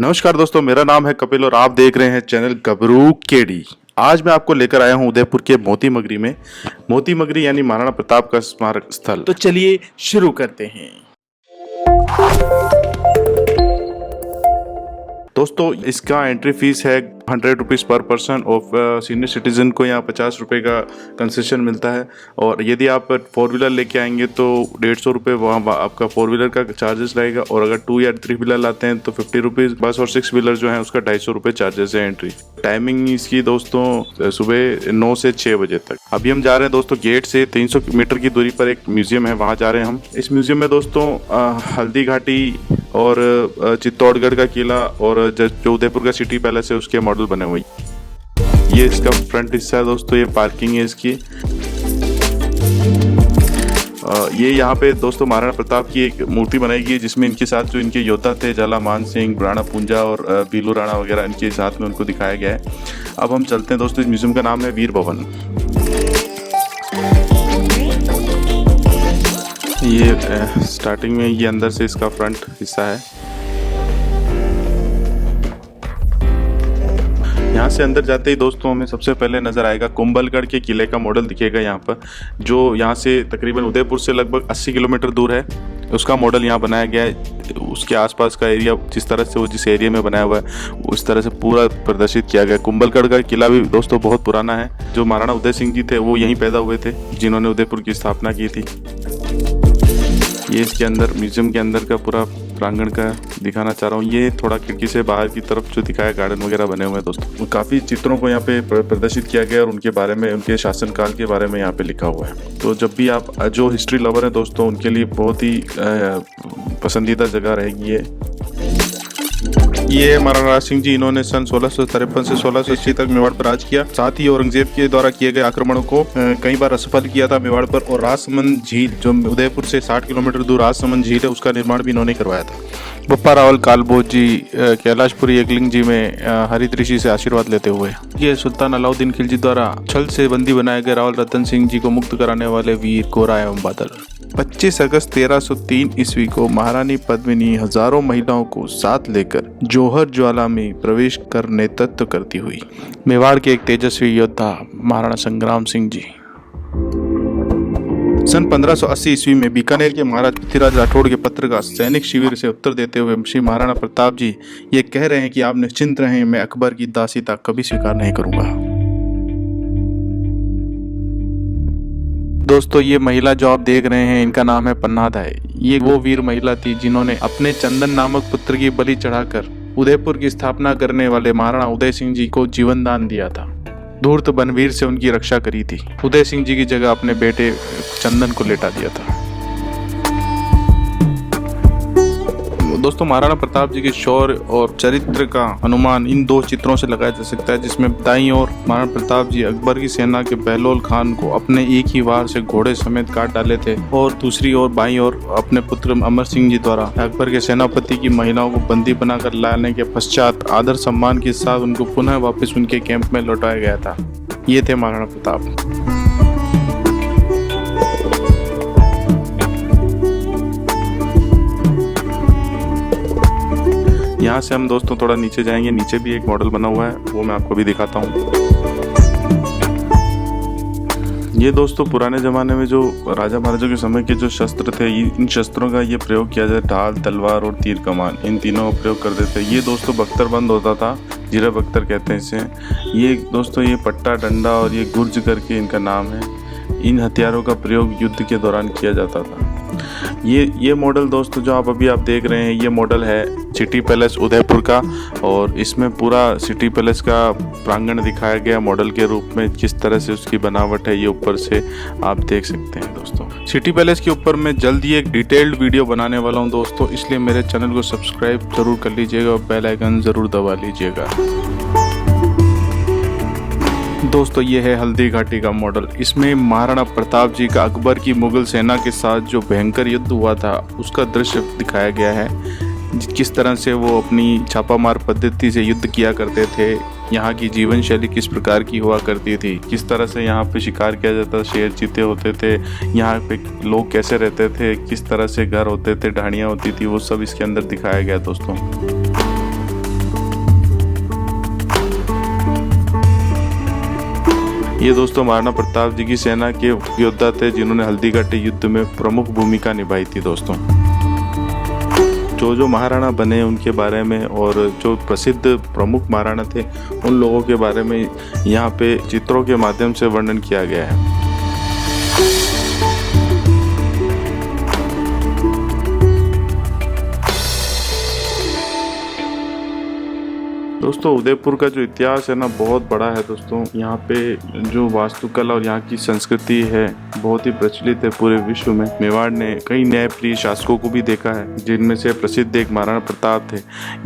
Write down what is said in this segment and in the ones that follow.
नमस्कार दोस्तों, मेरा नाम है कपिल और आप देख रहे हैं चैनल गबरू केडी। आज मैं आपको लेकर आया हूं उदयपुर के मोती मगरी में। मोती मगरी यानी महाराणा प्रताप का स्मारक स्थल। तो चलिए शुरू करते हैं। दोस्तों, इसका एंट्री फीस है 100 रुपीज़ पर पर्सन और सीनियर सिटीजन को यहाँ 50 रुपये का कंसेशन मिलता है। और यदि आप 4 व्हीलर लेके आएंगे तो 150 रुपये वहाँ आपका 4 व्हीलर का चार्जेस रहेगा। और अगर 2 या 3 व्हीलर लाते हैं तो 50 रुपीज़। बस और 6 व्हीलर जो है उसका 250 रुपये चार्जेस है एंट्री। टाइमिंग इसकी दोस्तों सुबह 9 से 6 बजे तक। अभी हम जा रहे हैं दोस्तों गेट से 300 मीटर की दूरी पर एक म्यूजियम है, वहाँ जा रहे हैं हम। इस म्यूजियम में दोस्तों हल्दी घाटी और चित्तौड़गढ़ का किला और जो उदयपुर का सिटी पैलेस है उसके मॉडल बने हुए। ये इसका फ्रंट हिस्सा है दोस्तों, ये पार्किंग है इसकी। ये यहाँ पे दोस्तों महाराणा प्रताप की एक मूर्ति बनाई गई है जिसमें इनके साथ जो इनके योद्धा थे झाला मान सिंह, राणा पूंजा और बीलू राणा वगैरह, इनके साथ में उनको दिखाया गया है। अब हम चलते हैं दोस्तों, इस म्यूजियम का नाम है वीर भवन। ये स्टार्टिंग में ये अंदर से इसका फ्रंट हिस्सा है। यहाँ से अंदर जाते ही दोस्तों हमें सबसे पहले नज़र आएगा कुंभलगढ़ के किले का मॉडल दिखेगा यहाँ पर, जो यहाँ से तकरीबन उदयपुर से लगभग 80 किलोमीटर दूर है। उसका मॉडल यहाँ बनाया गया है। उसके आसपास का एरिया जिस तरह से वो जिस एरिया में बनाया हुआ है उस तरह से पूरा प्रदर्शित किया गया। कुंभलगढ़ का किला भी दोस्तों बहुत पुराना है। जो महाराणा उदय सिंह जी थे वो यहीं पैदा हुए थे, जिन्होंने उदयपुर की स्थापना की थी। ये इसके अंदर म्यूजियम के अंदर का पूरा प्रांगण का दिखाना चाह रहा हूँ। ये थोड़ा खिड़की से बाहर की तरफ जो दिखाया गार्डन वगैरह बने हुए हैं दोस्तों। काफ़ी चित्रों को यहाँ पे प्रदर्शित किया गया और उनके बारे में, उनके शासनकाल के बारे में यहाँ पे लिखा हुआ है। तो जब भी आप जो हिस्ट्री लवर हैं दोस्तों उनके लिए बहुत ही पसंदीदा जगह रहेगी ये महाराणा सिंह जी, इन्होंने सन 1653 से 1680 तक मेवाड़ पर राज किया। साथ ही औरंगजेब के द्वारा किए गए आक्रमणों को कई बार असफल किया था मेवाड़ पर। और राजसमंद झील जो उदयपुर से 60 किलोमीटर दूर राजसमंद झील है उसका निर्माण भी इन्होंने करवाया था। बप्पा रावल कालभोज जी कैलाशपुरी एकलिंग जी में हरित ऋषि से आशीर्वाद लेते हुए। ये सुल्तान अलाउद्दीन खिलजी द्वारा छल से बंदी बनाए गए रावल रतन सिंह जी को मुक्त कराने वाले वीर गोरा एवं बादल। 25 अगस्त 1303 ईस्वी को महारानी पद्मिनी हजारों महिलाओं को साथ लेकर जौहर ज्वाला में प्रवेश कर नेतृत्व करती हुई। मेवाड़ के एक तेजस्वी योद्धा महाराणा संग्राम सिंह जी। सन 1580 ईस्वी में बीकानेर के महाराज पृथ्वीराज राठौड़ के पत्र का सैनिक शिविर से उत्तर देते हुए श्री महाराणा प्रताप जी ये कह रहे हैं कि आप निश्चिंत रहें, मैं अकबर की दासीता कभी स्वीकार नहीं करूंगा। दोस्तों, ये महिला जो आप देख रहे हैं इनका नाम है पन्नादाई। ये वो वीर महिला थी जिन्होंने अपने चंदन नामक पुत्र की बलि चढ़ाकर उदयपुर की स्थापना करने वाले महाराणा उदय सिंह जी को जीवन दान दिया था। धूर्त बनवीर से उनकी रक्षा करी थी। उदय सिंह जी की जगह अपने बेटे चंदन को लेटा दिया था। दोस्तों, महाराणा प्रताप जी के शौर्य और चरित्र का अनुमान इन दो चित्रों से लगाया जा सकता है, जिसमें दाईं ओर महाराणा प्रताप जी अकबर की सेना के बहलोल खान को अपने एक ही वार से घोड़े समेत काट डाले थे और दूसरी ओर बाईं ओर अपने पुत्र अमर सिंह जी द्वारा अकबर के सेनापति की महिलाओं को बंदी बनाकर लाने के पश्चात आदर सम्मान के साथ उनको पुनः वापस उनके कैंप में लौटाया गया था। ये थे महाराणा प्रताप। यहाँ से हम दोस्तों थोड़ा नीचे जाएंगे। नीचे भी एक मॉडल बना हुआ है, वो मैं आपको भी दिखाता हूँ। ये दोस्तों पुराने ज़माने में जो राजा महाराजा के समय के जो शस्त्र थे, इन शस्त्रों का ये प्रयोग किया जाए। ढाल, तलवार और तीर कमान, इन तीनों का प्रयोग करते थे। ये दोस्तों बख्तरबंद होता था, जीरा बख्तर कहते हैं इसे। ये दोस्तों ये पट्टा, डंडा और ये गुर्ज करके इनका नाम है। इन हथियारों का प्रयोग युद्ध के दौरान किया जाता था। ये मॉडल दोस्तों जो आप देख रहे हैं, ये मॉडल है सिटी पैलेस उदयपुर का। और इसमें पूरा सिटी पैलेस का प्रांगण दिखाया गया मॉडल के रूप में। किस तरह से उसकी बनावट है ये ऊपर से आप देख सकते हैं दोस्तों। सिटी पैलेस के ऊपर मैं जल्द ही एक डिटेल्ड वीडियो बनाने वाला हूं दोस्तों, इसलिए मेरे चैनल को सब्सक्राइब जरूर कर लीजिएगा और बेल आइकन जरूर दबा लीजिएगा। दोस्तों, ये है हल्दी घाटी का मॉडल। इसमें महाराणा प्रताप जी का अकबर की मुगल सेना के साथ जो भयंकर युद्ध हुआ था उसका दृश्य दिखाया गया है। किस तरह से वो अपनी छापामार पद्धति से युद्ध किया करते थे, यहाँ की जीवन शैली किस प्रकार की हुआ करती थी, किस तरह से यहाँ पे शिकार किया जाता, शेर चीते होते थे, यहाँ पे लोग कैसे रहते थे, किस तरह से घर होते थे, ढाणियाँ होती थी, वो सब इसके अंदर दिखाया गया दोस्तों। ये दोस्तों महाराणा प्रताप जी की सेना के योद्धा थे जिन्होंने हल्दीघाटी युद्ध में प्रमुख भूमिका निभाई थी दोस्तों। जो महाराणा बने उनके बारे में और जो प्रसिद्ध प्रमुख महाराणा थे उन लोगों के बारे में यहाँ पे चित्रों के माध्यम से वर्णन किया गया है। दोस्तों उदयपुर का जो इतिहास है ना बहुत बड़ा है दोस्तों। यहाँ पे जो वास्तुकला और यहाँ की संस्कृति है बहुत ही प्रचलित है पूरे विश्व में। मेवाड़ ने कई न्यायप्रिय शासकों को भी देखा है जिनमें से प्रसिद्ध एक महाराणा प्रताप थे।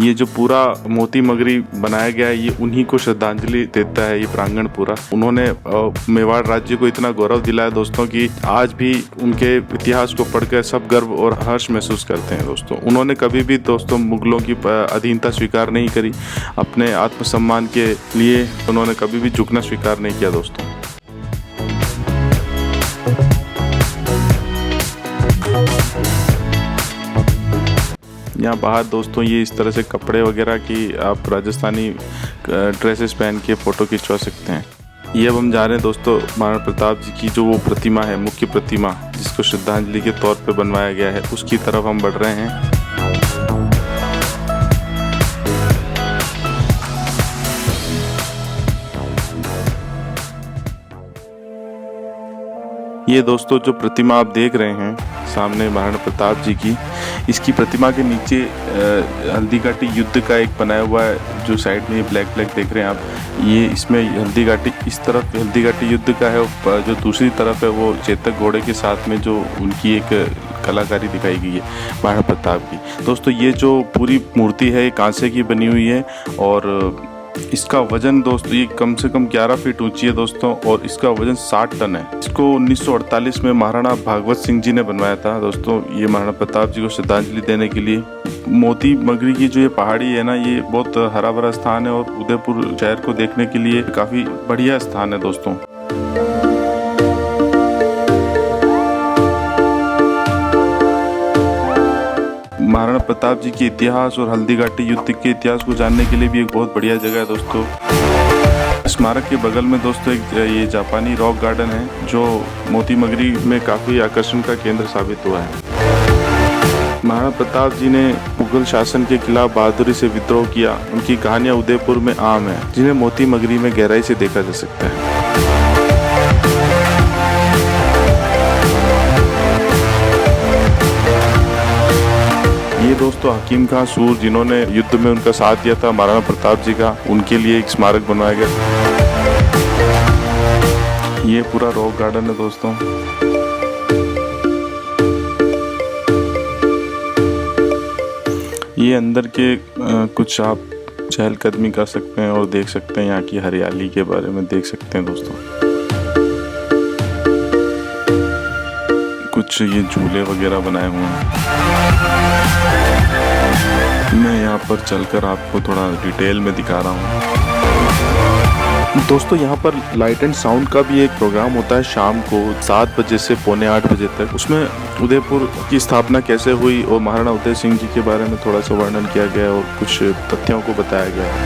ये जो पूरा मोती मगरी बनाया गया है ये उन्हीं को श्रद्धांजलि देता है। ये प्रांगण पूरा उन्होंने मेवाड़ राज्य को इतना गौरव दिलाया दोस्तों कि आज भी उनके इतिहास को पढ़कर सब गर्व और हर्ष महसूस करते हैं दोस्तों। उन्होंने कभी भी दोस्तों मुगलों की अधीनता स्वीकार नहीं करी। अपने आत्मसम्मान के लिए उन्होंने कभी भी झुकना स्वीकार नहीं किया दोस्तों। यहाँ बाहर दोस्तों ये इस तरह से कपड़े वगैरह की आप राजस्थानी ड्रेसेस पहन के फ़ोटो खिंचवा सकते हैं। ये अब हम जा रहे हैं दोस्तों महाराणा प्रताप जी की जो वो प्रतिमा है, मुख्य प्रतिमा जिसको श्रद्धांजलि के तौर पे बनवाया गया है, उसकी तरफ हम बढ़ रहे हैं। ये दोस्तों जो प्रतिमा आप देख रहे हैं सामने महाराणा प्रताप जी की, इसकी प्रतिमा के नीचे हल्दीघाटी युद्ध का एक बनाया हुआ है। जो साइड में ये ब्लैक देख रहे हैं आप, ये इसमें हल्दीघाटी इस तरफ हल्दीघाटी युद्ध का है, जो दूसरी तरफ है वो चेतक घोड़े के साथ में जो उनकी एक कलाकारी दिखाई गई है महाराणा प्रताप की। दोस्तों ये जो पूरी मूर्ति है ये कांसे की बनी हुई है और इसका वजन दोस्तों ये कम से कम 11 फीट ऊंची है दोस्तों और इसका वजन 60 टन है। इसको 1948 में महाराणा भागवत सिंह जी ने बनवाया था दोस्तों। ये महाराणा प्रताप जी को श्रद्धांजलि देने के लिए। मोती मगरी की जो ये पहाड़ी है ना ये बहुत हरा भरा स्थान है और उदयपुर शहर को देखने के लिए काफी बढ़िया स्थान है दोस्तों। महाराणा प्रताप जी के इतिहास और हल्दीघाटी युद्ध के इतिहास को जानने के लिए भी एक बहुत बढ़िया जगह है दोस्तों। स्मारक के बगल में दोस्तों एक ये जापानी रॉक गार्डन है जो मोती मगरी में काफी आकर्षण का केंद्र साबित हुआ है। महाराणा प्रताप जी ने मुगल शासन के खिलाफ बहादुरी से विद्रोह किया। उनकी कहानियां उदयपुर में आम है जिन्हें मोती मगरी में गहराई से देखा जा सकता है। ये दोस्तों हकीम खां सूर जिन्होंने युद्ध में उनका साथ दिया था महाराणा प्रताप जी का, उनके लिए एक स्मारक बनवाया गया। ये पूरा रॉक गार्डन है दोस्तों। ये अंदर के कुछ आप चहलकदमी कर सकते हैं और देख सकते हैं, यहाँ की हरियाली के बारे में देख सकते हैं दोस्तों। कुछ ये झूले वगैरह बनाए हुए हैं। मैं यहाँ पर चलकर आपको थोड़ा डिटेल में दिखा रहा हूँ दोस्तों। यहाँ पर लाइट एंड साउंड का भी एक प्रोग्राम होता है शाम को 7 बजे से पौने 8 बजे तक। उसमें उदयपुर की स्थापना कैसे हुई और महाराणा उदय सिंह जी के बारे में थोड़ा सा वर्णन किया गया और कुछ तथ्यों को बताया गया है।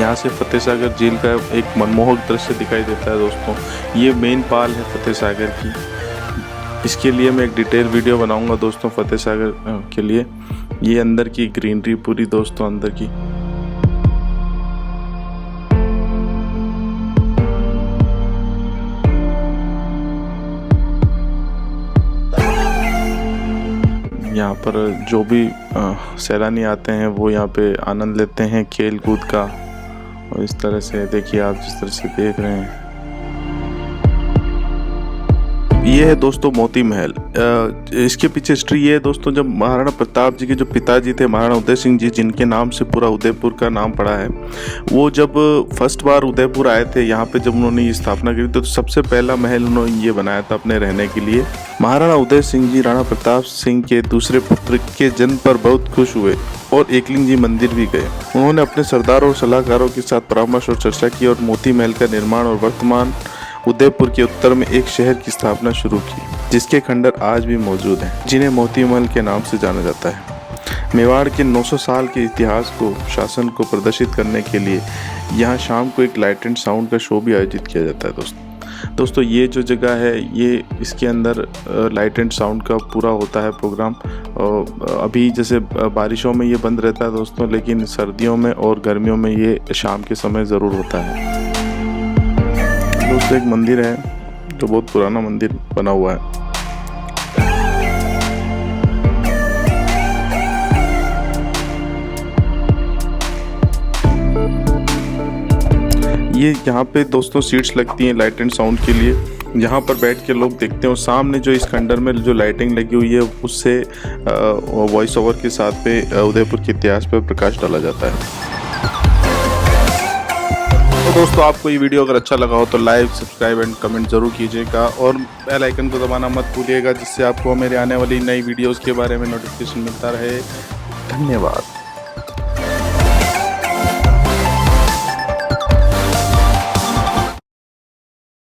यहाँ से फतेह सागर झील का एक मनमोहक दृश्य दिखाई देता है दोस्तों। ये मेन पाल है फतेह सागर की। इसके लिए मैं एक डिटेल वीडियो बनाऊंगा दोस्तों फतेह सागर के लिए। ये अंदर की ग्रीनरी पूरी दोस्तों अंदर की। यहाँ पर जो भी सैलानी आते हैं वो यहाँ पे आनंद लेते हैं खेल कूद का। और इस तरह से देखिए आप जिस तरह से देख रहे हैं, ये है दोस्तों मोती महल। इसके पीछे हिस्ट्री ये है दोस्तों, जब महाराणा प्रताप जी के जो पिताजी थे महाराणा उदय सिंह जी, जिनके नाम से पूरा उदयपुर का नाम पड़ा है, वो जब फर्स्ट बार उदयपुर आए थे यहाँ पे, जब उन्होंने ये स्थापना की तो सबसे पहला महल उन्होंने ये बनाया था अपने रहने के लिए। महाराणा उदय सिंह जी राणा प्रताप सिंह के दूसरे पुत्र के जन्म पर बहुत खुश हुए और एकलिंग जी मंदिर भी गए। उन्होंने अपने सरदारों और सलाहकारों के साथ परामर्श और चर्चा की और मोती महल का निर्माण और वर्तमान उदयपुर के उत्तर में एक शहर की स्थापना शुरू की, जिसके खंडर आज भी मौजूद हैं, जिन्हें मोती महल के नाम से जाना जाता है। मेवाड़ के 900 साल के इतिहास को शासन को प्रदर्शित करने के लिए यहाँ शाम को एक लाइट एंड साउंड का शो भी आयोजित किया जाता है। दोस्तों ये जो जगह है ये इसके अंदर लाइट एंड साउंड का पूरा होता है प्रोग्राम। अभी जैसे बारिशों में ये बंद रहता है दोस्तों, लेकिन सर्दियों में और गर्मियों में ये शाम के समय ज़रूर होता है। दोस्तों एक मंदिर है जो बहुत पुराना मंदिर बना हुआ है। ये यहाँ पे दोस्तों सीट्स लगती हैं लाइट एंड साउंड के लिए, यहाँ पर बैठ के लोग देखते हैं। और सामने जो इस खंडर में जो लाइटिंग लगी हुई है उससे वॉइस ओवर के साथ पे उदयपुर के इतिहास पर प्रकाश डाला जाता है। तो दोस्तों आपको ये वीडियो अगर अच्छा लगा हो तो लाइक, सब्सक्राइब एंड कमेंट ज़रूर कीजिएगा और बेल आइकन को दबाना मत भूलिएगा, जिससे आपको मेरे आने वाली नई वीडियोज़ के बारे में नोटिफिकेशन मिलता रहे। धन्यवाद।